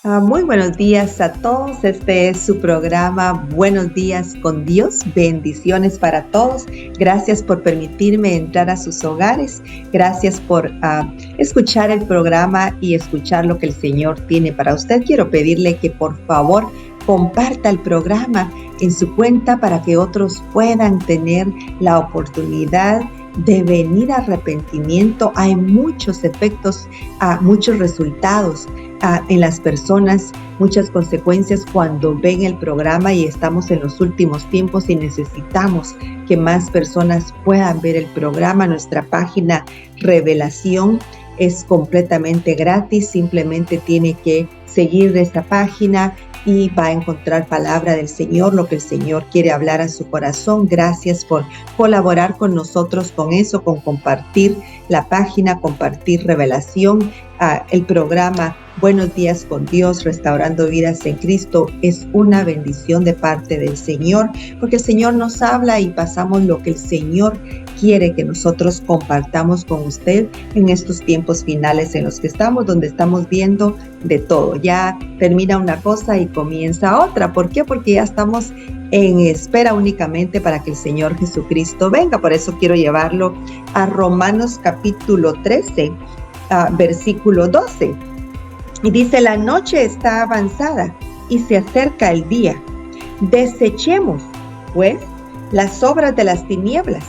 Muy buenos días a todos. Este es su programa Buenos Días con Dios. Bendiciones para todos. Gracias por permitirme entrar a sus hogares. Gracias por escuchar el programa y escuchar lo que el Señor tiene para usted. Quiero pedirle que por favor comparta el programa en su cuenta para que otros puedan tener la oportunidad de venir a arrepentimiento. Hay muchos efectos, muchos resultados en las personas, muchas consecuencias cuando ven el programa, y estamos en los últimos tiempos y necesitamos que más personas puedan ver el programa. Nuestra página Revelación es completamente gratis, simplemente tiene que seguir esta página y va a encontrar palabra del Señor, lo que el Señor quiere hablar a su corazón. Gracias por colaborar con nosotros con eso, con compartir la página, compartir Revelación. El programa Buenos Días con Dios, Restaurando Vidas en Cristo, es una bendición de parte del Señor, porque el Señor nos habla y pasamos lo que el Señor quiere que nosotros compartamos con usted en estos tiempos finales en los que estamos, donde estamos viendo de todo. Ya termina una cosa y comienza otra. ¿Por qué? Porque ya estamos en espera únicamente para que el Señor Jesucristo venga. Por eso quiero llevarlo a Romanos capítulo 13, versículo 12. Y dice: la noche está avanzada y se acerca el día. Desechemos, pues, las obras de las tinieblas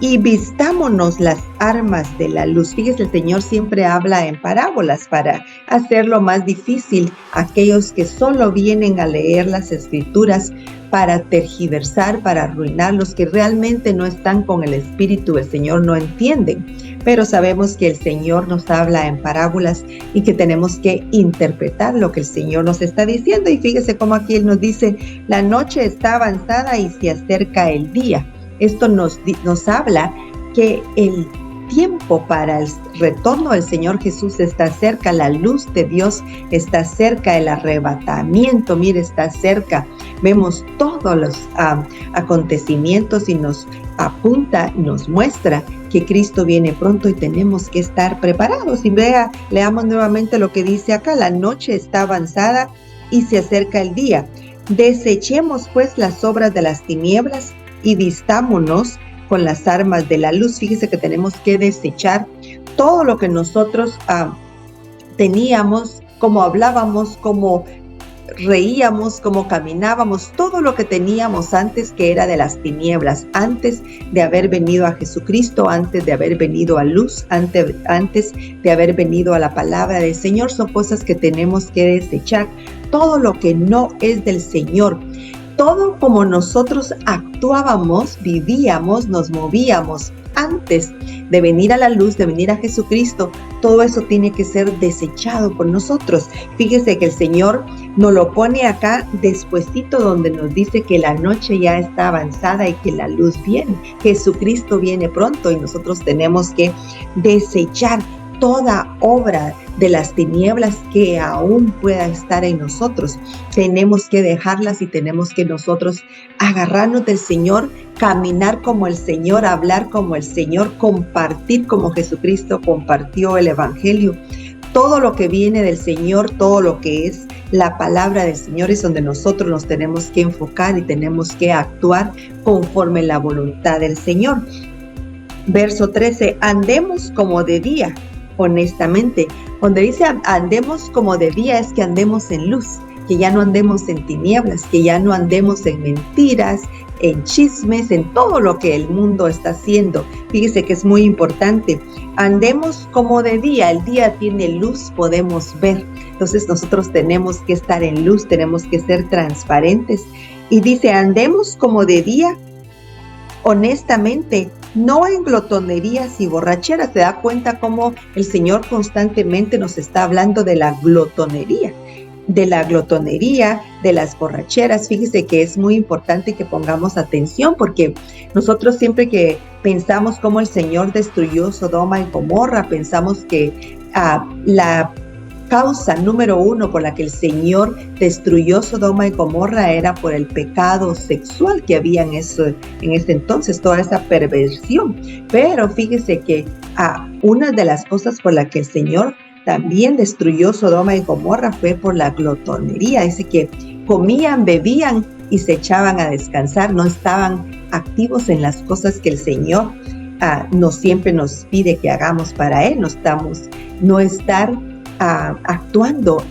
y vistámonos las armas de la luz. Fíjese, el Señor siempre habla en parábolas para hacerlo más difícil a aquellos que solo vienen a leer las Escrituras para tergiversar, para arruinar. Los que realmente no están con el Espíritu del Señor no entienden, pero sabemos que el Señor nos habla en parábolas y que tenemos que interpretar lo que el Señor nos está diciendo. Y fíjese cómo aquí Él nos dice: la noche está avanzada y se acerca el día. Esto nos habla que el tiempo para el retorno del Señor Jesús está cerca, la luz de Dios está cerca, el arrebatamiento, mire, está cerca. Vemos todos los acontecimientos y nos apunta, nos muestra que Cristo viene pronto y tenemos que estar preparados. Y leamos nuevamente lo que dice acá: la noche está avanzada y se acerca el día. Desechemos pues las obras de las tinieblas y vistámonos con las armas de la luz. Fíjese que tenemos que desechar todo lo que nosotros teníamos, como hablábamos, como reíamos, como caminábamos, todo lo que teníamos antes, que era de las tinieblas, antes de haber venido a Jesucristo, antes de haber venido a luz, antes de haber venido a la palabra del Señor. Son cosas que tenemos que desechar. Todo lo que no es del Señor, todo como nosotros actuábamos, vivíamos, nos movíamos antes de venir a la luz, de venir a Jesucristo, todo eso tiene que ser desechado por nosotros. Fíjese que el Señor nos lo pone acá despuesito, donde nos dice que la noche ya está avanzada y que la luz viene. Jesucristo viene pronto y nosotros tenemos que desechar toda obra de las tinieblas que aún pueda estar en nosotros. Tenemos que dejarlas y tenemos que nosotros agarrarnos del Señor, caminar como el Señor, hablar como el Señor, compartir como Jesucristo compartió el Evangelio. Todo lo que viene del Señor, todo lo que es la palabra del Señor, es donde nosotros nos tenemos que enfocar y tenemos que actuar conforme la voluntad del Señor. Verso 13: andemos como de día, honestamente. Cuando dice andemos como de día, es que andemos en luz, que ya no andemos en tinieblas, que ya no andemos en mentiras, en chismes, en todo lo que el mundo está haciendo. Fíjese que es muy importante. Andemos como de día. El día tiene luz, podemos ver. Entonces nosotros tenemos que estar en luz, tenemos que ser transparentes. Y dice: andemos como de día, honestamente, no en glotonerías y borracheras. Se da cuenta cómo el Señor constantemente nos está hablando de la glotonería, de las borracheras. Fíjese que es muy importante que pongamos atención, porque nosotros siempre que pensamos cómo el Señor destruyó Sodoma y Gomorra, pensamos que la causa número uno por la que el Señor destruyó Sodoma y Gomorra era por el pecado sexual que había en ese entonces, toda esa perversión. Pero fíjese que una de las cosas por la que el Señor también destruyó Sodoma y Gomorra fue por la glotonería. Dice que comían, bebían y se echaban a descansar, no estaban activos en las cosas que el Señor no siempre nos pide que hagamos para Él. No estar actuando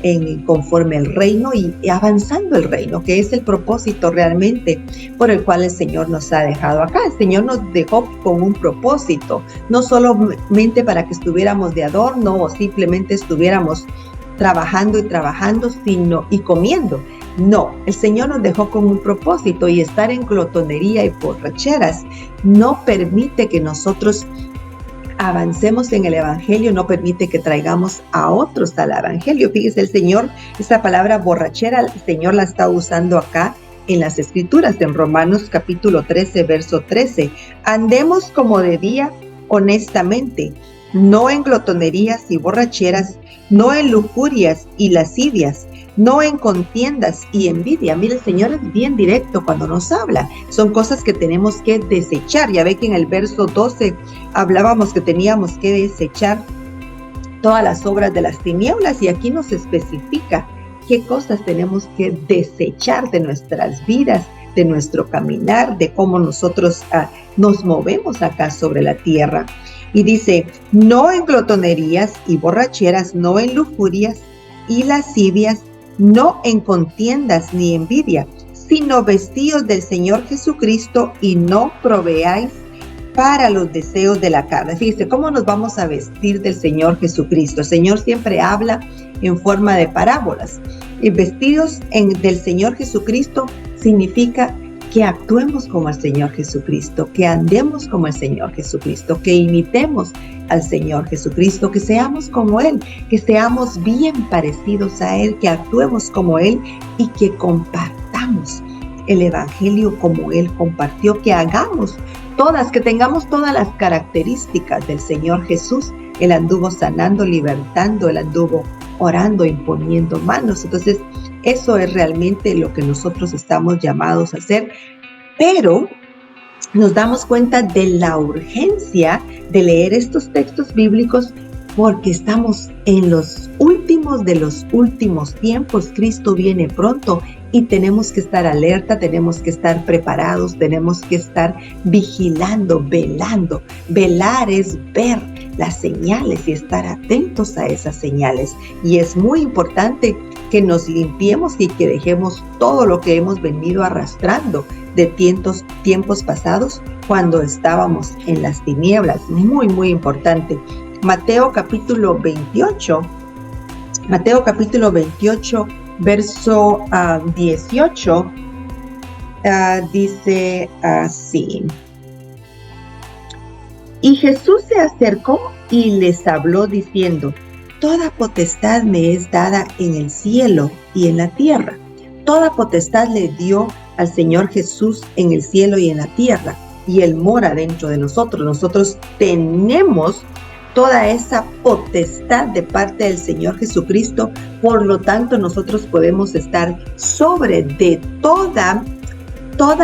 conforme el reino y avanzando el reino, que es el propósito realmente por el cual el Señor nos ha dejado acá. El Señor nos dejó con un propósito, no solamente para que estuviéramos de adorno o simplemente estuviéramos trabajando y comiendo. No, el Señor nos dejó con un propósito, y estar en glotonería y borracheras no permite que nosotros avancemos en el evangelio, no permite que traigamos a otros al evangelio. Fíjese, el Señor, esa palabra borrachera, el Señor la está usando acá en las Escrituras, en Romanos capítulo 13, verso 13. Andemos como de día honestamente, no en glotonerías y borracheras, no en lujurias y lascivias, no en contiendas y envidia. Mire, el Señor es bien directo cuando nos habla. Son cosas que tenemos que desechar. Ya ve que en el verso 12 hablábamos que teníamos que desechar todas las obras de las tinieblas, y aquí nos especifica qué cosas tenemos que desechar de nuestras vidas, de nuestro caminar, de cómo nosotros nos movemos acá sobre la tierra. Y dice, no en glotonerías y borracheras, no en lujurias y lascivias, no en contiendas ni envidia, sino vestidos del Señor Jesucristo y no proveáis para los deseos de la carne. Fíjese, ¿cómo nos vamos a vestir del Señor Jesucristo? El Señor siempre habla en forma de parábolas. Y vestidos del Señor Jesucristo significa que actuemos como el Señor Jesucristo, que andemos como el Señor Jesucristo, que imitemos al Señor Jesucristo, que seamos como Él, que seamos bien parecidos a Él, que actuemos como Él y que compartamos el Evangelio como Él compartió, que que tengamos todas las características del Señor Jesús. Él anduvo sanando, libertando, Él anduvo orando, imponiendo manos. Entonces, eso es realmente lo que nosotros estamos llamados a hacer, pero nos damos cuenta de la urgencia de leer estos textos bíblicos porque estamos en los últimos de los últimos tiempos. Cristo viene pronto y tenemos que estar alerta, tenemos que estar preparados, tenemos que estar vigilando, velando. Velar es ver las señales y estar atentos a esas señales. Y es muy importante que nos limpiemos y que dejemos todo lo que hemos venido arrastrando de tiempos pasados cuando estábamos en las tinieblas. Muy, muy importante. Mateo capítulo 28, verso 18, dice así. Y Jesús se acercó y les habló diciendo, toda potestad me es dada en el cielo y en la tierra. Toda potestad le dio al Señor Jesús en el cielo y en la tierra, y Él mora dentro de nosotros. Nosotros tenemos toda esa potestad de parte del Señor Jesucristo, por lo tanto nosotros podemos estar sobre de toda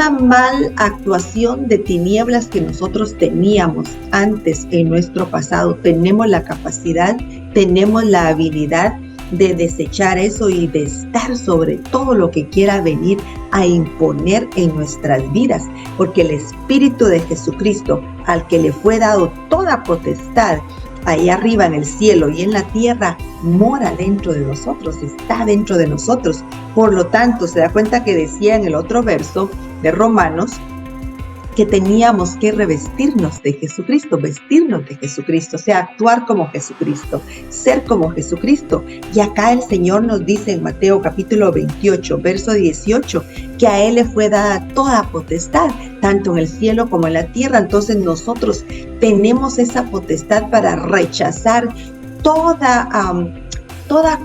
mal actuación de tinieblas que nosotros teníamos antes en nuestro pasado. Tenemos la capacidad, tenemos la habilidad de desechar eso y de estar sobre todo lo que quiera venir a imponer en nuestras vidas, porque el Espíritu de Jesucristo, al que le fue dado toda potestad ahí arriba en el cielo y en la tierra, mora dentro de nosotros, está dentro de nosotros. Por lo tanto, se da cuenta que decía en el otro verso de Romanos que teníamos que revestirnos de Jesucristo, vestirnos de Jesucristo, o sea, actuar como Jesucristo, ser como Jesucristo. Y acá el Señor nos dice en Mateo capítulo 28, verso 18, que a Él le fue dada toda potestad, tanto en el cielo como en la tierra. Entonces nosotros tenemos esa potestad para rechazar toda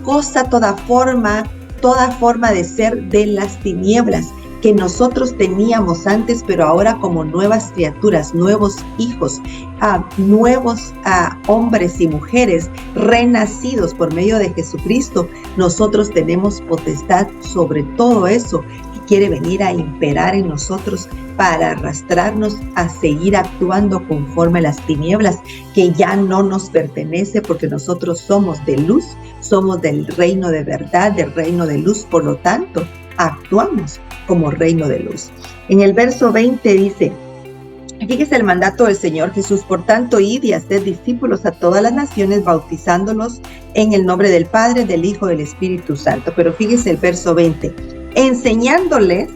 cosa, toda forma de ser de las tinieblas que nosotros teníamos antes, pero ahora como nuevas criaturas, nuevos hijos, nuevos hombres y mujeres renacidos por medio de Jesucristo, nosotros tenemos potestad sobre todo eso. Y quiere venir a imperar en nosotros para arrastrarnos a seguir actuando conforme a las tinieblas que ya no nos pertenece, porque nosotros somos de luz, somos del reino de verdad, del reino de luz, por lo tanto, actuamos como reino de luz. En el verso 20 dice, fíjese el mandato del Señor Jesús: por tanto, id y haced discípulos a todas las naciones, bautizándolos en el nombre del Padre, del Hijo, del Espíritu Santo. Pero fíjese el verso 20, enseñándoles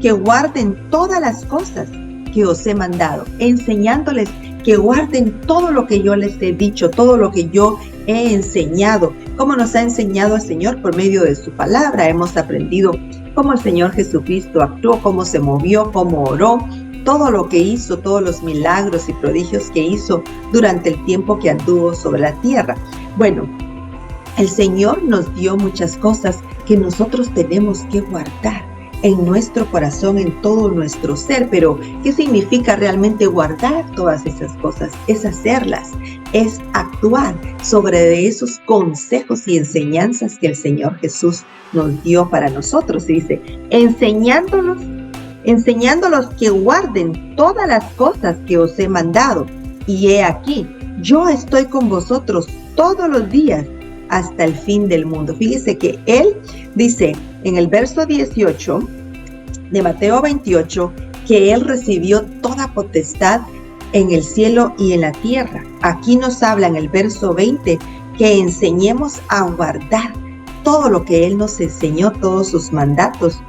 que guarden todas las cosas que os he mandado, enseñándoles que guarden todo lo que yo les he dicho, todo lo que yo he enseñado. ¿Cómo nos ha enseñado el Señor? Por medio de su palabra. Hemos aprendido cómo el Señor Jesucristo actuó, cómo se movió, cómo oró, todo lo que hizo, todos los milagros y prodigios que hizo durante el tiempo que anduvo sobre la tierra. Bueno, el Señor nos dio muchas cosas que nosotros tenemos que guardar en nuestro corazón, en todo nuestro ser. Pero ¿qué significa realmente guardar todas esas cosas? Es hacerlas, es actuar sobre esos consejos y enseñanzas que el Señor Jesús nos dio para nosotros. Y dice, enseñándolos que guarden todas las cosas que os he mandado. Y he aquí, yo estoy con vosotros todos los días hasta el fin del mundo. Fíjese que Él dice en el verso 18 de Mateo 28 que Él recibió toda potestad en el cielo y en la tierra. Aquí nos habla en el verso 20 que enseñemos a guardar todo lo que Él nos enseñó, todos sus mandatos.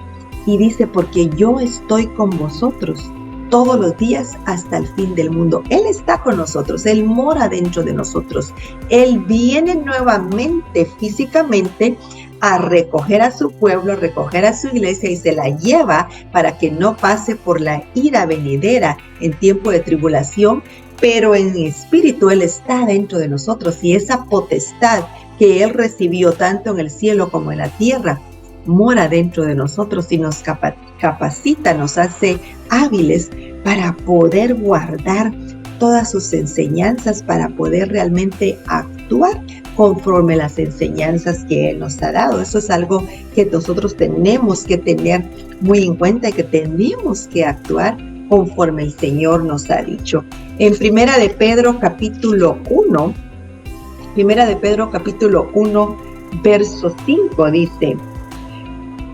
Y dice, porque yo estoy con vosotros todos los días hasta el fin del mundo. Él está con nosotros, Él mora dentro de nosotros. Él viene nuevamente físicamente a recoger a su pueblo, a recoger a su iglesia, y se la lleva para que no pase por la ira venidera en tiempo de tribulación, pero en espíritu Él está dentro de nosotros, y esa potestad que Él recibió tanto en el cielo como en la tierra mora dentro de nosotros y nos capacita, nos hace hábiles para poder guardar todas sus enseñanzas, para poder realmente actuar conforme las enseñanzas que Él nos ha dado. Eso es algo que nosotros tenemos que tener muy en cuenta y que tenemos que actuar conforme el Señor nos ha dicho. En Primera de Pedro capítulo 1, verso 5 dice,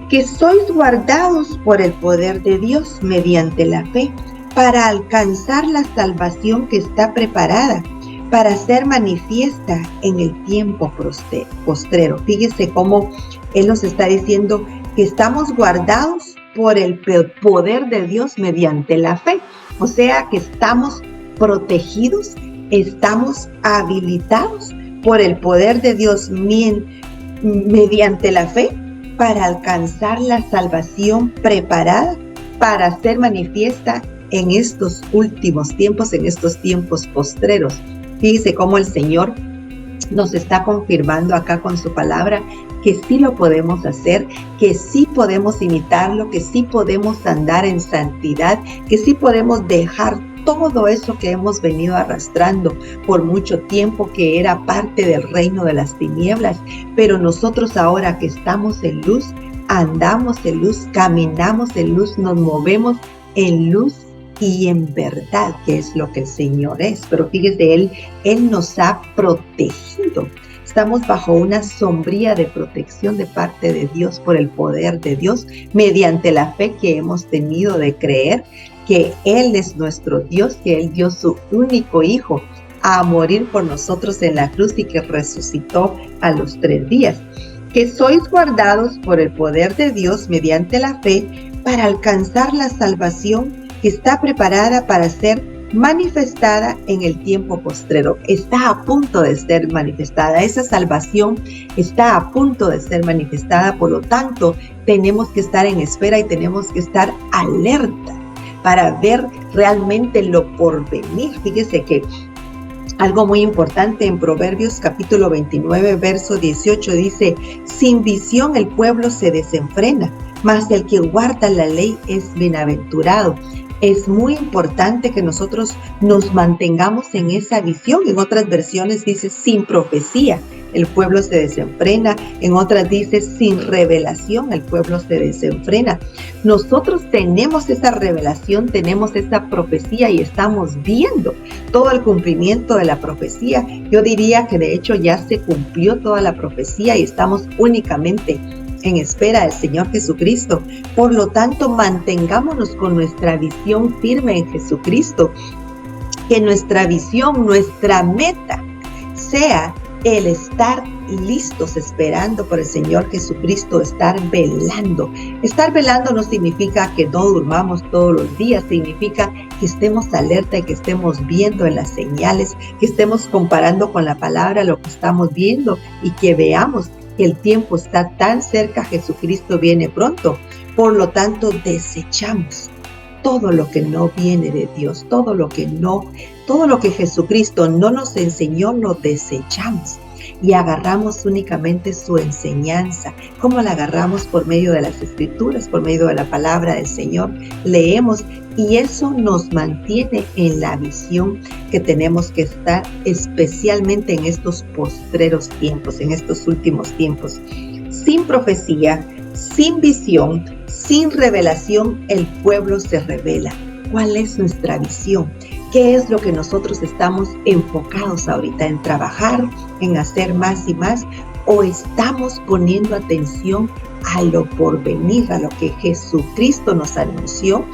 que sois guardados por el poder de Dios mediante la fe, para alcanzar la salvación que está preparada para ser manifiesta en el tiempo postrero. Fíjese cómo Él nos está diciendo que estamos guardados por el poder de Dios mediante la fe. O sea que estamos protegidos, estamos habilitados por el poder de Dios mediante la fe, para alcanzar la salvación preparada para ser manifiesta en estos últimos tiempos, en estos tiempos postreros. Fíjese cómo el Señor nos está confirmando acá con su palabra que sí lo podemos hacer, que sí podemos imitarlo, que sí podemos andar en santidad, que sí podemos dejar todo eso que hemos venido arrastrando por mucho tiempo, que era parte del reino de las tinieblas. Pero nosotros ahora que estamos en luz, andamos en luz, caminamos en luz, nos movemos en luz y en verdad, que es lo que el Señor es. Pero fíjese, Él nos ha protegido. Estamos bajo una sombría de protección de parte de Dios por el poder de Dios, mediante la fe que hemos tenido de creer que Él es nuestro Dios, que Él dio su único Hijo a morir por nosotros en la cruz y que resucitó a los 3 días. Que sois guardados por el poder de Dios mediante la fe para alcanzar la salvación que está preparada para ser manifestada en el tiempo postrero. Está a punto de ser manifestada. Esa salvación está a punto de ser manifestada. Por lo tanto, tenemos que estar en espera y tenemos que estar alerta para ver realmente lo por venir. Fíjese que algo muy importante en Proverbios capítulo 29, verso 18 dice, sin visión el pueblo se desenfrena, mas el que guarda la ley es bienaventurado. Es muy importante que nosotros nos mantengamos en esa visión. En otras versiones dice sin profecía. el pueblo se desenfrena. En otras dice, sin revelación el pueblo se desenfrena. Nosotros tenemos esa revelación, tenemos esa profecía y estamos viendo todo el cumplimiento de la profecía. Yo diría que de hecho ya se cumplió toda la profecía y estamos únicamente en espera del Señor Jesucristo. Por lo tanto, mantengámonos con nuestra visión firme en Jesucristo. Que nuestra visión, nuestra meta sea el estar listos esperando por el Señor Jesucristo, estar velando. Estar velando no significa que no durmamos todos los días, significa que estemos alerta y que estemos viendo en las señales, que estemos comparando con la palabra lo que estamos viendo y que veamos que el tiempo está tan cerca, Jesucristo viene pronto. Por lo tanto, desechamos todo lo que no viene de Dios, todo lo que Jesucristo no nos enseñó, lo desechamos y agarramos únicamente su enseñanza. ¿Cómo la agarramos? Por medio de las Escrituras, por medio de la palabra del Señor. Leemos y eso nos mantiene en la visión que tenemos que estar, especialmente en estos postreros tiempos, en estos últimos tiempos. Sin profecía, sin visión, sin revelación, el pueblo se revela. ¿Cuál es nuestra visión? ¿Qué es lo que nosotros estamos enfocados ahorita en trabajar, en hacer más y más? ¿O estamos poniendo atención a lo por venir, a lo que Jesucristo nos anunció,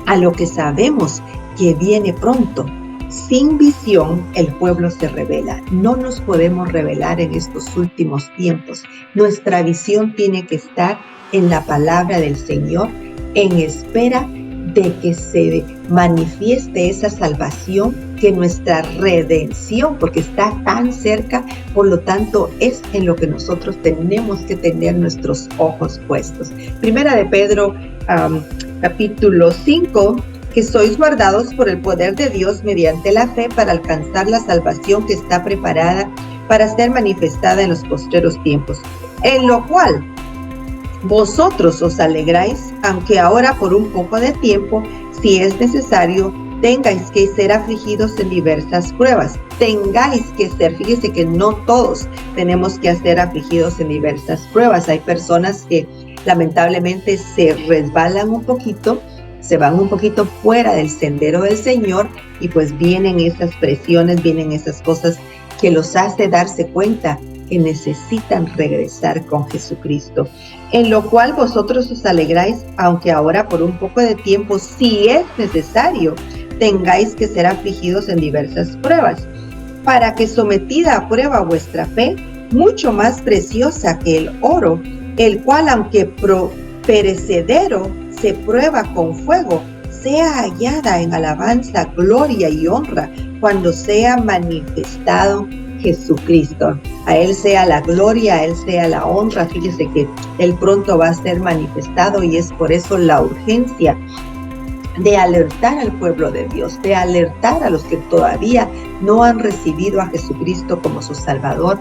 a lo que sabemos que viene pronto? Sin visión, el pueblo se revela. No nos podemos revelar en estos últimos tiempos. Nuestra visión tiene que estar en la palabra del Señor, en espera de que se manifieste esa salvación, que nuestra redención, porque está tan cerca, por lo tanto es en lo que nosotros tenemos que tener nuestros ojos puestos. Primera de Pedro, capítulo 5, que sois guardados por el poder de Dios mediante la fe para alcanzar la salvación que está preparada para ser manifestada en los postreros tiempos, en lo cual vosotros os alegráis, aunque ahora por un poco de tiempo, si es necesario, tengáis que ser afligidos en diversas pruebas. Tengáis que ser, fíjese que no todos tenemos que ser afligidos en diversas pruebas. Hay personas que lamentablemente se resbalan un poquito, se van un poquito fuera del sendero del Señor y pues vienen esas presiones, vienen esas cosas que los hace darse cuenta que necesitan regresar con Jesucristo, en lo cual vosotros os alegráis, aunque ahora por un poco de tiempo, si es necesario, tengáis que ser afligidos en diversas pruebas, para que sometida a prueba vuestra fe, mucho más preciosa que el oro, el cual aunque perecedero se prueba con fuego, sea hallada en alabanza, gloria y honra cuando sea manifestado Jesucristo. A Él sea la gloria, a Él sea la honra. Fíjese que Él pronto va a ser manifestado y es por eso la urgencia de alertar al pueblo de Dios, de alertar a los que todavía no han recibido a Jesucristo como su Salvador,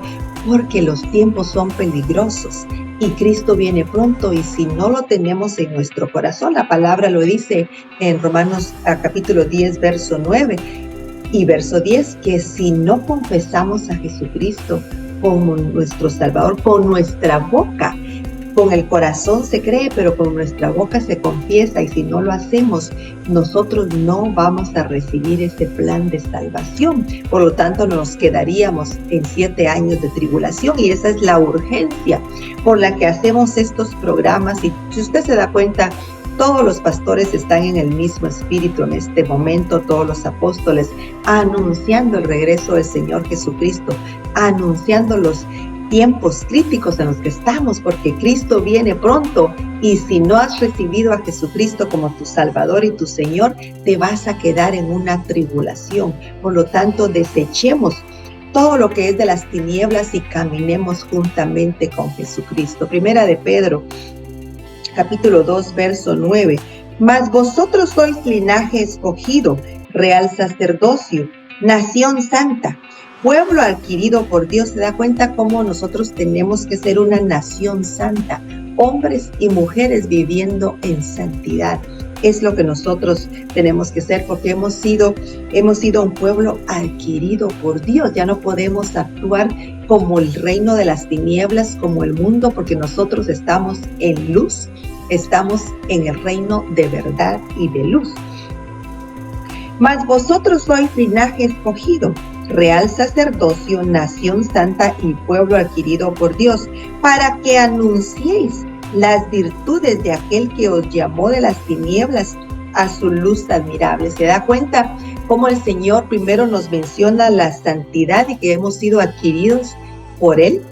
porque los tiempos son peligrosos y Cristo viene pronto, y si no lo tenemos en nuestro corazón, la palabra lo dice en Romanos capítulo 10, verso 9 y verso 10, que si no confesamos a Jesucristo como nuestro Salvador, con nuestra boca, con el corazón se cree, pero con nuestra boca se confiesa, y si no lo hacemos, nosotros no vamos a recibir ese plan de salvación. Por lo tanto, nos quedaríamos en 7 años de tribulación, y esa es la urgencia por la que hacemos estos programas. Y si usted se da cuenta, todos los pastores están en el mismo espíritu en este momento, todos los apóstoles, anunciando el regreso del Señor Jesucristo, anunciando los tiempos críticos en los que estamos, porque Cristo viene pronto, y si no has recibido a Jesucristo como tu Salvador y tu Señor, te vas a quedar en una tribulación. Por lo tanto, desechemos todo lo que es de las tinieblas y caminemos juntamente con Jesucristo. Primera de Pedro, capítulo 2, verso 9. Mas vosotros sois linaje escogido, real sacerdocio, nación santa, pueblo adquirido por Dios. Se da cuenta cómo nosotros tenemos que ser una nación santa, hombres y mujeres viviendo en santidad, Es lo que nosotros tenemos que ser, porque hemos sido un pueblo adquirido por Dios. Ya no podemos actuar como el reino de las tinieblas, como el mundo, porque nosotros estamos en luz, estamos en el reino de verdad y de luz. Mas vosotros sois linaje escogido, real sacerdocio, nación santa y pueblo adquirido por Dios, para que anunciéis las virtudes de aquel que os llamó de las tinieblas a su luz admirable. ¿Se da cuenta cómo el Señor primero nos menciona la santidad y que hemos sido adquiridos por Él,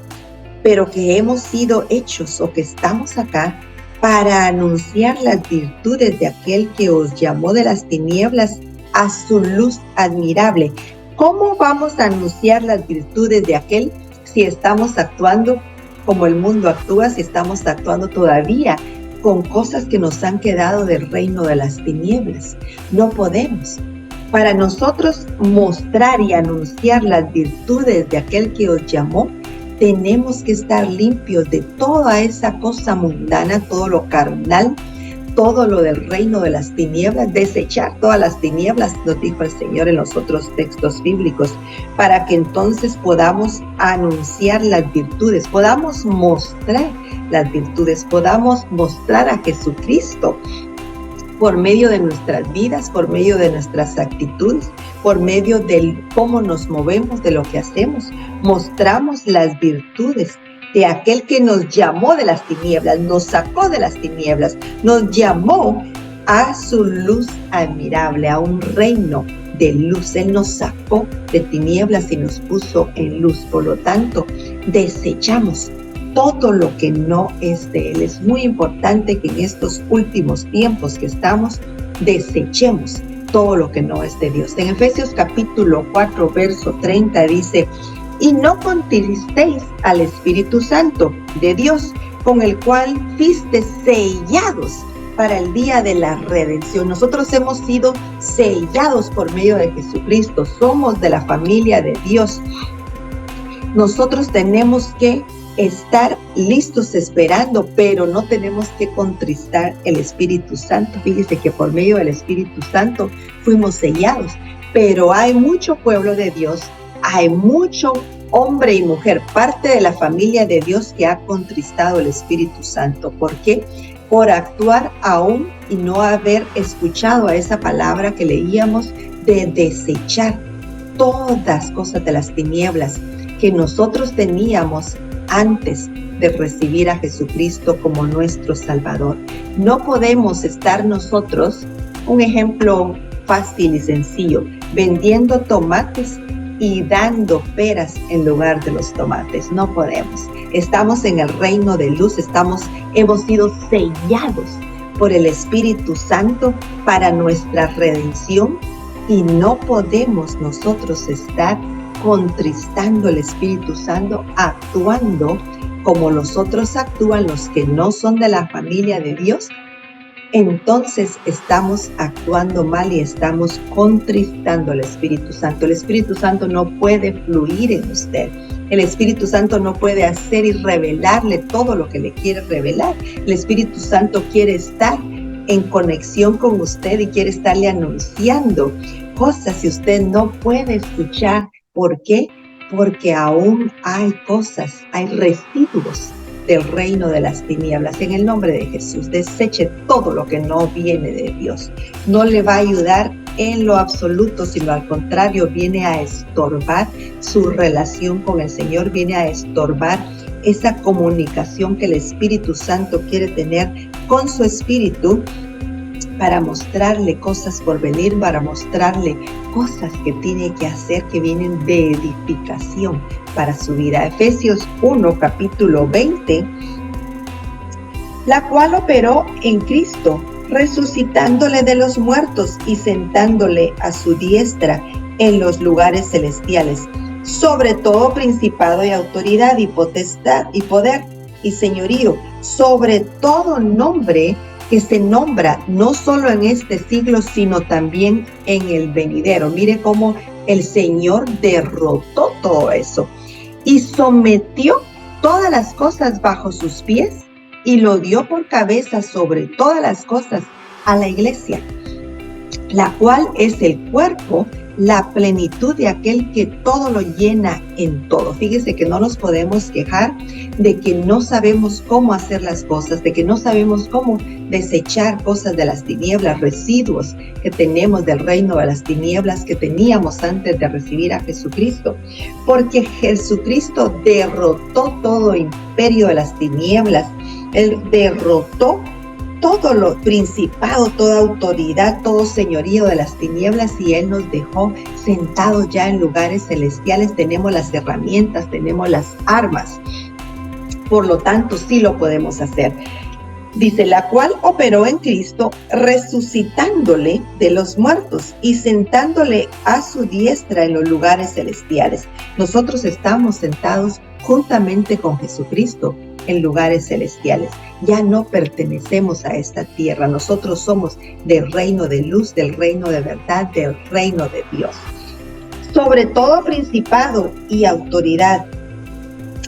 pero que hemos sido hechos o que estamos acá para anunciar las virtudes de aquel que os llamó de las tinieblas a su luz admirable? ¿Cómo vamos a anunciar las virtudes de aquel si estamos actuando como el mundo actúa, si estamos actuando todavía con cosas que nos han quedado del reino de las tinieblas? No podemos. Para nosotros mostrar y anunciar las virtudes de aquel que os llamó, tenemos que estar limpios de toda esa cosa mundana, todo lo carnal, todo lo del reino de las tinieblas, desechar todas las tinieblas, nos dijo el Señor en los otros textos bíblicos, para que entonces podamos anunciar las virtudes, podamos mostrar las virtudes, podamos mostrar a Jesucristo por medio de nuestras vidas, por medio de nuestras actitudes, por medio de cómo nos movemos, de lo que hacemos. Mostramos las virtudes de aquel que nos llamó de las tinieblas, nos sacó de las tinieblas, nos llamó a su luz admirable, a un reino de luz. Él nos sacó de tinieblas y nos puso en luz. Por lo tanto, desechamos todo lo que no es de Él. Es muy importante que en estos últimos tiempos que estamos, desechemos todo lo que no es de Dios. En Efesios capítulo 4, verso 30 dice: y no contristéis al Espíritu Santo de Dios, con el cual fuisteis sellados para el día de la redención. Nosotros hemos sido sellados por medio de Jesucristo, somos de la familia de Dios. Nosotros tenemos que estar listos esperando, pero no tenemos que contristar el Espíritu Santo. Fíjese que por medio del Espíritu Santo fuimos sellados, pero hay mucho pueblo de Dios, hay mucho hombre y mujer, parte de la familia de Dios, que ha contristado el Espíritu Santo. ¿Por qué? Por actuar aún y no haber escuchado a esa palabra que leíamos de desechar todas las cosas de las tinieblas que nosotros teníamos antes de recibir a Jesucristo como nuestro Salvador. No podemos estar nosotros, un ejemplo fácil y sencillo, vendiendo tomates y dando peras en lugar de los tomates. No podemos. Estamos en el reino de luz, hemos sido sellados por el Espíritu Santo para nuestra redención, y no podemos nosotros estar contristando el Espíritu Santo, actuando como los otros actúan, los que no son de la familia de Dios. Entonces estamos actuando mal y estamos contristando al Espíritu Santo. El Espíritu Santo no puede fluir en usted. El Espíritu Santo no puede hacer y revelarle todo lo que le quiere revelar. El Espíritu Santo quiere estar en conexión con usted y quiere estarle anunciando cosas que usted no puede escuchar. ¿Por qué? Porque aún hay cosas, hay residuos del reino de las tinieblas. En el nombre de Jesús, deseche todo lo que no viene de Dios. No le va a ayudar en lo absoluto, sino al contrario, viene a estorbar su relación con el Señor, viene a estorbar esa comunicación que el Espíritu Santo quiere tener con su espíritu, para mostrarle cosas por venir, para mostrarle cosas que tiene que hacer, que vienen de edificación para su vida. Efesios 1, capítulo 20, la cual operó en Cristo, resucitándole de los muertos y sentándole a su diestra en los lugares celestiales, sobre todo principado y autoridad y potestad y poder y señorío, sobre todo nombre que se nombra no solo en este siglo, sino también en el venidero. Mire cómo el Señor derrotó todo eso y sometió todas las cosas bajo sus pies y lo dio por cabeza sobre todas las cosas a la iglesia, la cual es el cuerpo, la plenitud de aquel que todo lo llena en todo. Fíjese que no nos podemos quejar de que no sabemos cómo hacer las cosas, de que no sabemos cómo desechar cosas de las tinieblas, residuos que tenemos del reino de las tinieblas que teníamos antes de recibir a Jesucristo. Porque Jesucristo derrotó todo imperio de las tinieblas. Él derrotó todo lo principado, toda autoridad, todo señorío de las tinieblas, y Él nos dejó sentados ya en lugares celestiales. Tenemos las herramientas, tenemos las armas. Por lo tanto, sí lo podemos hacer. Dice, la cual operó en Cristo, resucitándole de los muertos y sentándole a su diestra en los lugares celestiales. Nosotros estamos sentados juntamente con Jesucristo en lugares celestiales. Ya no pertenecemos a esta tierra. Nosotros somos del reino de luz, del reino de verdad, del reino de Dios. Sobre todo principado y autoridad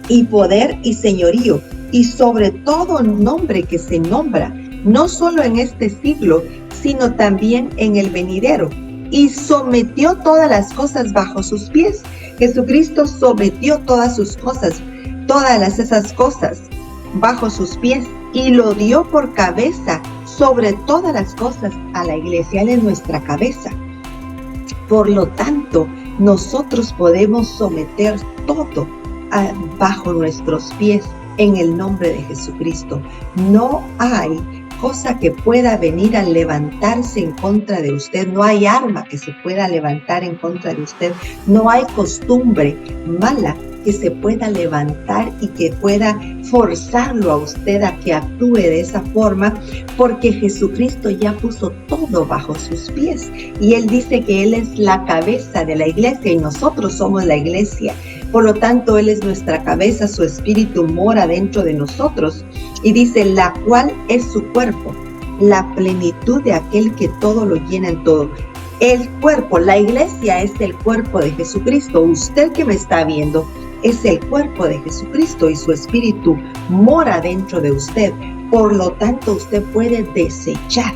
y poder y señorío, y sobre todo nombre que se nombra, no solo en este siglo, sino también en el venidero. Y sometió todas las cosas bajo sus pies. Jesucristo sometió todas sus cosas, todas esas cosas bajo sus pies, y lo dio por cabeza sobre todas las cosas a la iglesia. Él es nuestra cabeza. Por lo tanto, nosotros podemos someter todo bajo nuestros pies en el nombre de Jesucristo. No hay cosa que pueda venir a levantarse en contra de usted. No hay arma que se pueda levantar en contra de usted. No hay costumbre mala que se pueda levantar y que pueda forzarlo a usted a que actúe de esa forma, porque Jesucristo ya puso todo bajo sus pies. Y Él dice que Él es la cabeza de la iglesia y nosotros somos la iglesia. Por lo tanto, Él es nuestra cabeza, su espíritu mora dentro de nosotros. Y dice, la cual es su cuerpo, la plenitud de aquel que todo lo llena en todo. El cuerpo, la iglesia es el cuerpo de Jesucristo. Usted que me está viendo es el cuerpo de Jesucristo y su espíritu mora dentro de usted. Por lo tanto, usted puede desechar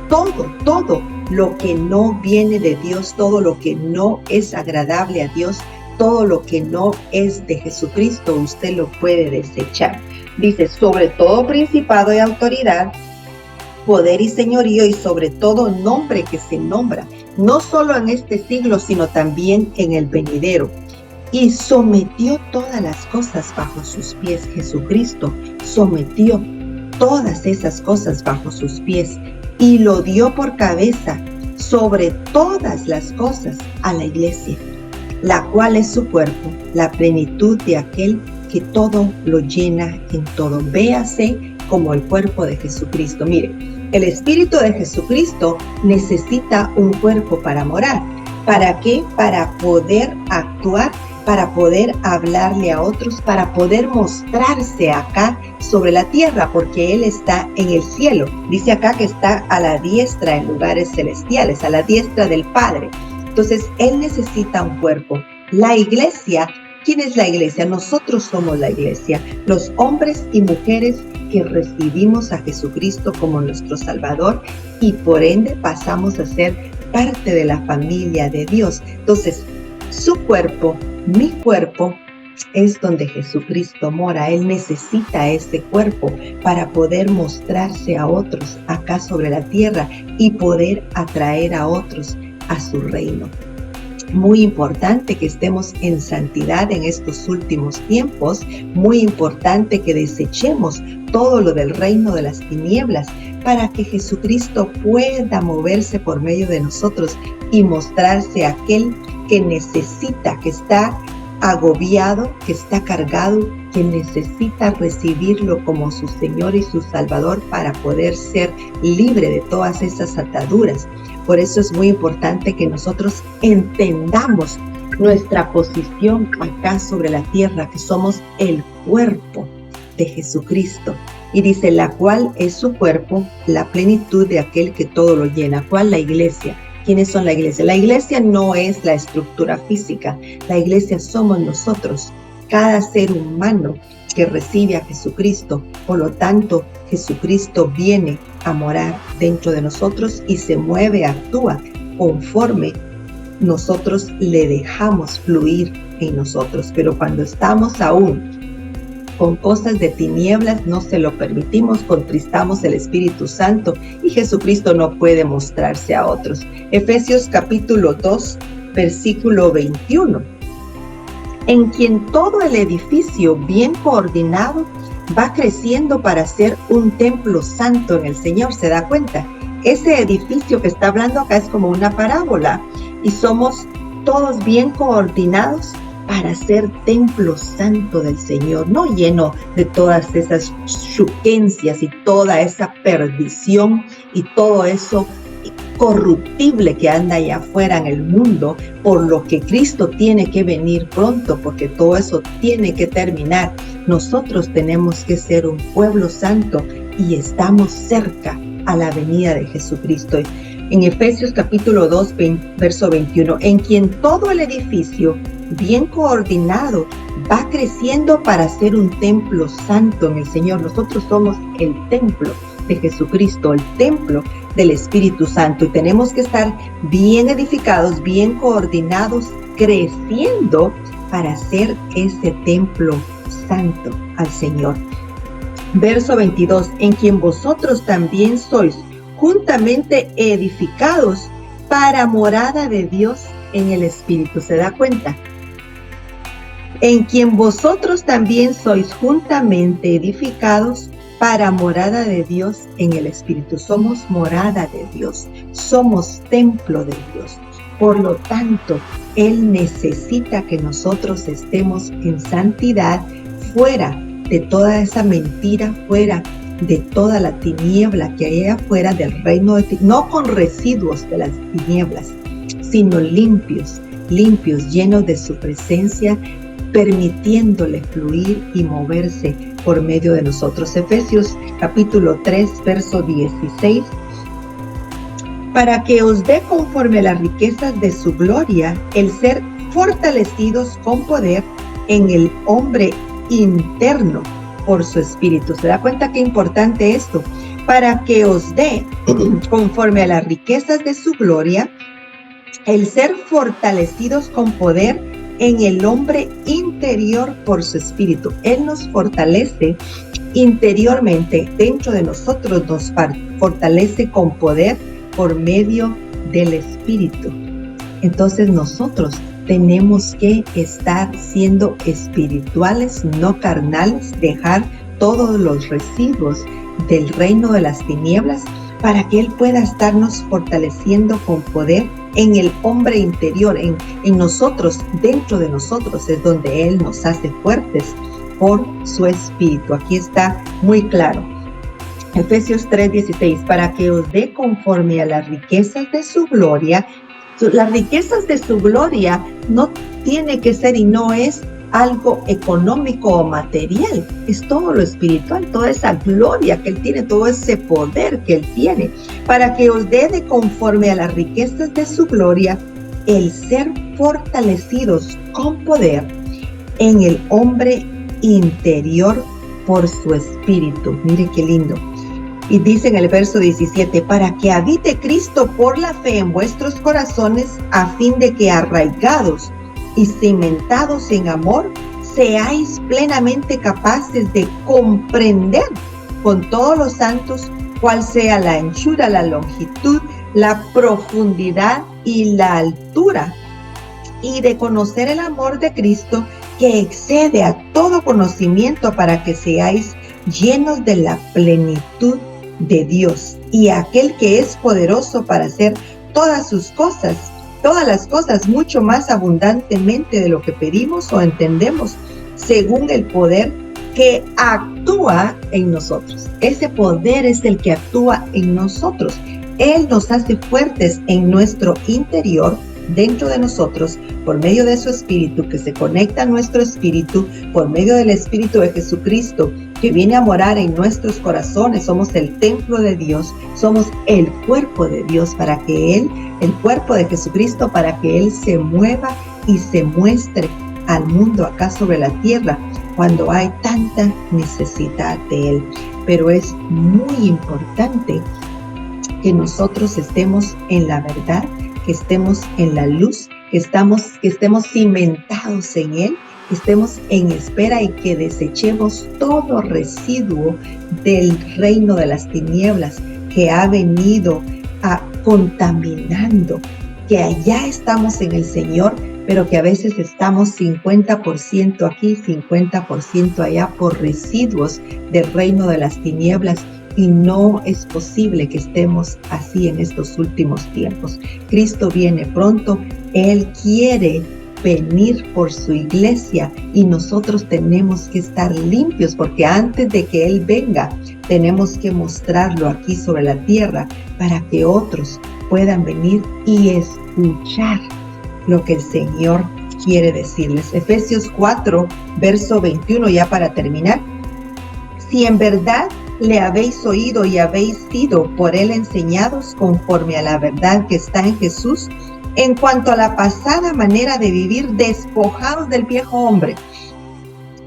todo lo que no viene de Dios, todo lo que no es agradable a Dios, todo lo que no es de Jesucristo, usted lo puede desechar. Dice, sobre todo principado y autoridad, poder y señorío, y sobre todo nombre que se nombra, no solo en este siglo, sino también en el venidero. Y sometió todas las cosas bajo sus pies. Jesucristo sometió todas esas cosas bajo sus pies y lo dio por cabeza sobre todas las cosas a la iglesia, la cual es su cuerpo, la plenitud de aquel que todo lo llena en todo. Véase como el cuerpo de Jesucristo. Mire, el Espíritu de Jesucristo necesita un cuerpo para morar. ¿Para qué? Para poder actuar, para poder hablarle a otros, para poder mostrarse acá sobre la tierra, porque Él está en el cielo. Dice acá que está a la diestra en lugares celestiales, a la diestra del Padre. Entonces, Él necesita un cuerpo. La iglesia, ¿quién es la iglesia? Nosotros somos la iglesia, los hombres y mujeres que recibimos a Jesucristo como nuestro Salvador y por ende pasamos a ser parte de la familia de Dios. Entonces, su cuerpo, mi cuerpo, es donde Jesucristo mora. Él necesita ese cuerpo para poder mostrarse a otros acá sobre la tierra y poder atraer a otros a su reino. Muy importante que estemos en santidad en estos últimos tiempos, muy importante que desechemos todo lo del reino de las tinieblas para que Jesucristo pueda moverse por medio de nosotros y mostrarse a aquel que necesita, que está agobiado, que está cargado, que necesita recibirlo como su Señor y su Salvador para poder ser libre de todas esas ataduras. Por eso es muy importante que nosotros entendamos nuestra posición acá sobre la tierra, que somos el cuerpo de Jesucristo. Y dice, la cual es su cuerpo, la plenitud de aquel que todo lo llena. ¿Cuál? La iglesia. ¿Quiénes son la iglesia? La iglesia no es la estructura física. La iglesia somos nosotros. cada ser humano que recibe a Jesucristo. Por lo tanto, Jesucristo viene a morar dentro de nosotros y se mueve, actúa conforme nosotros le dejamos fluir en nosotros. Pero cuando estamos aún con cosas de tinieblas, no se lo permitimos, contristamos el Espíritu Santo y Jesucristo no puede mostrarse a otros. Efesios capítulo 2, versículo 21. En quien todo el edificio bien coordinado va creciendo para ser un templo santo en el Señor. ¿Se da cuenta? Ese edificio que está hablando acá es como una parábola y somos todos bien coordinados para ser templo santo del Señor, no lleno de todas esas shuquencias y toda esa perdición y todo eso corruptible que anda allá afuera en el mundo, por lo que Cristo tiene que venir pronto, porque todo eso tiene que terminar. Nosotros tenemos que ser un pueblo santo y estamos cerca a la venida de Jesucristo. En Efesios capítulo 2, verso 21, en quien todo el edificio bien coordinado va creciendo para ser un templo santo en el Señor. Nosotros somos el templo de Jesucristo, el templo del Espíritu Santo, y tenemos que estar bien edificados, bien coordinados, creciendo para ser ese templo santo al Señor. Verso 22, en quien vosotros también sois juntamente edificados para morada de Dios en el Espíritu. ¿Se da cuenta? En quien vosotros también sois juntamente edificados para morada de Dios en el Espíritu. Somos morada de Dios, somos templo de Dios. Por lo tanto, Él necesita que nosotros estemos en santidad, fuera de toda esa mentira, fuera de toda la tiniebla que hay afuera del reino de tinieblas, no con residuos de las tinieblas, sino limpios, llenos de su presencia, permitiéndole fluir y moverse por medio de nosotros. Efesios capítulo 3, verso 16. Para que os dé conforme a las riquezas de su gloria el ser fortalecidos con poder en el hombre interno por su Espíritu. ¿Se da cuenta qué importante esto? Para que os dé conforme a las riquezas de su gloria el ser fortalecidos con poder en el hombre interior por su Espíritu. Él nos fortalece interiormente, dentro de nosotros nos fortalece con poder por medio del Espíritu. Entonces nosotros tenemos que estar siendo espirituales, no carnales, dejar todos los residuos del reino de las tinieblas para que Él pueda estarnos fortaleciendo con poder en el hombre interior, en nosotros, dentro de nosotros es donde Él nos hace fuertes por su Espíritu. Aquí está muy claro. Efesios 3:16, para que os dé conforme a las riquezas de su gloria. Las riquezas de su gloria no tiene que ser y no es algo económico o material, es todo lo espiritual, toda esa gloria que Él tiene, todo ese poder que Él tiene, para que os dé de conforme a las riquezas de su gloria el ser fortalecidos con poder en el hombre interior por su Espíritu. Mire qué lindo. Y dice en el verso 17, para que habite Cristo por la fe en vuestros corazones, a fin de que arraigados y cimentados en amor, seáis plenamente capaces de comprender con todos los santos cuál sea la anchura, la longitud, la profundidad y la altura, y de conocer el amor de Cristo que excede a todo conocimiento, para que seáis llenos de la plenitud de Dios. Y aquel que es poderoso para hacer todas las cosas mucho más abundantemente de lo que pedimos o entendemos, según el poder que actúa en nosotros. Ese poder es el que actúa en nosotros. Él nos hace fuertes en nuestro interior, dentro de nosotros, por medio de su Espíritu, que se conecta a nuestro espíritu, por medio del Espíritu de Jesucristo, que viene a morar en nuestros corazones. Somos el templo de Dios, somos el cuerpo de Dios, para que Él, el cuerpo de Jesucristo, para que Él se mueva y se muestre al mundo acá sobre la tierra cuando hay tanta necesidad de Él. Pero es muy importante que nosotros estemos en la verdad, que estemos en la luz, que estemos cimentados en Él, que estemos en espera y que desechemos todo residuo del reino de las tinieblas que ha venido contaminando, que allá estamos en el Señor, pero que a veces estamos 50% aquí, 50% allá por residuos del reino de las tinieblas. Y no es posible que estemos así en estos últimos tiempos. Cristo viene pronto. Él quiere venir por su iglesia y nosotros tenemos que estar limpios, porque antes de que Él venga, tenemos que mostrarlo aquí sobre la tierra para que otros puedan venir y escuchar lo que el Señor quiere decirles. Efesios 4, verso 21, ya para terminar. Si en verdad le habéis oído y habéis sido por Él enseñados conforme a la verdad que está en Jesús, en cuanto a la pasada manera de vivir, despojados del viejo hombre,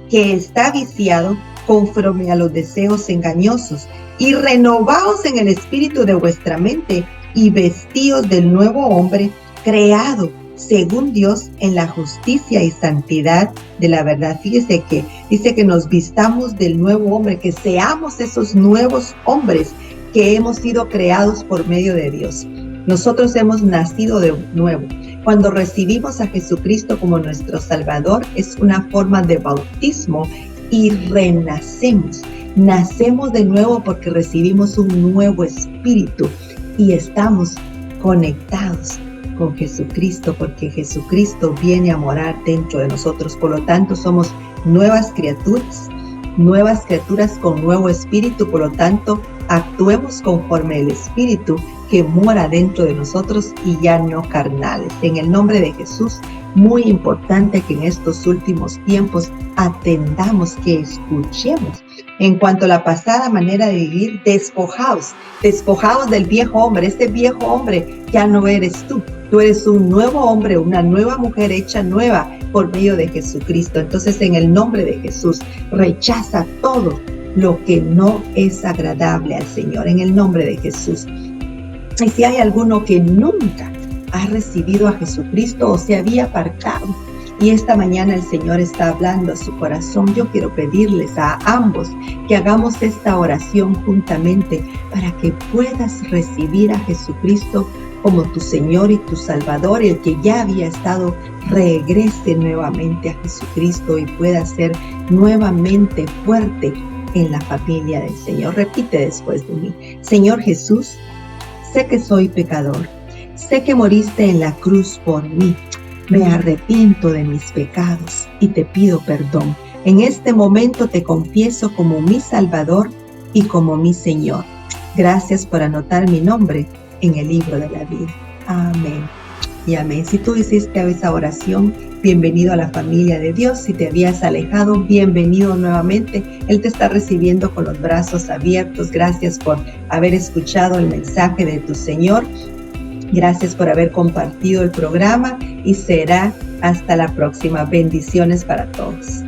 que está viciado conforme a los deseos engañosos, y renovaos en el espíritu de vuestra mente, y vestíos del nuevo hombre, creado según Dios en la justicia y santidad de la verdad. Fíjese que dice que nos vistamos del nuevo hombre, que seamos esos nuevos hombres que hemos sido creados por medio de Dios. Nosotros hemos nacido de nuevo. Cuando recibimos a Jesucristo como nuestro Salvador, es una forma de bautismo y renacemos. Nacemos de nuevo porque recibimos un nuevo espíritu y estamos conectados con Jesucristo, porque Jesucristo viene a morar dentro de nosotros. Por lo tanto, somos nuevas criaturas con nuevo espíritu. Por lo tanto, actuemos conforme el espíritu que mora dentro de nosotros y ya no carnales. En el nombre de Jesús, muy importante que en estos últimos tiempos atendamos, que escuchemos. En cuanto a la pasada manera de vivir, despojaos del viejo hombre. Este viejo hombre ya no eres tú. Tú eres un nuevo hombre, una nueva mujer hecha nueva por medio de Jesucristo. Entonces, en el nombre de Jesús, rechaza todo lo que no es agradable al Señor, en el nombre de Jesús. Y si hay alguno que nunca ha recibido a Jesucristo o se había apartado, y esta mañana el Señor está hablando a su corazón, yo quiero pedirles a ambos que hagamos esta oración juntamente para que puedas recibir a Jesucristo como tu Señor y tu Salvador. El que ya había estado, regrese nuevamente a Jesucristo y pueda ser nuevamente fuerte en la familia del Señor. Repite después de mí: Señor Jesús, sé que soy pecador, sé que moriste en la cruz por mí. Me arrepiento de mis pecados y te pido perdón. En este momento te confieso como mi Salvador y como mi Señor. Gracias por anotar mi nombre en el libro de la vida. Amén y amén. Si tú hiciste esa oración, bienvenido a la familia de Dios. Si te habías alejado, bienvenido nuevamente. Él te está recibiendo con los brazos abiertos. Gracias por haber escuchado el mensaje de tu Señor. Gracias por haber compartido el programa y será hasta la próxima. Bendiciones para todos.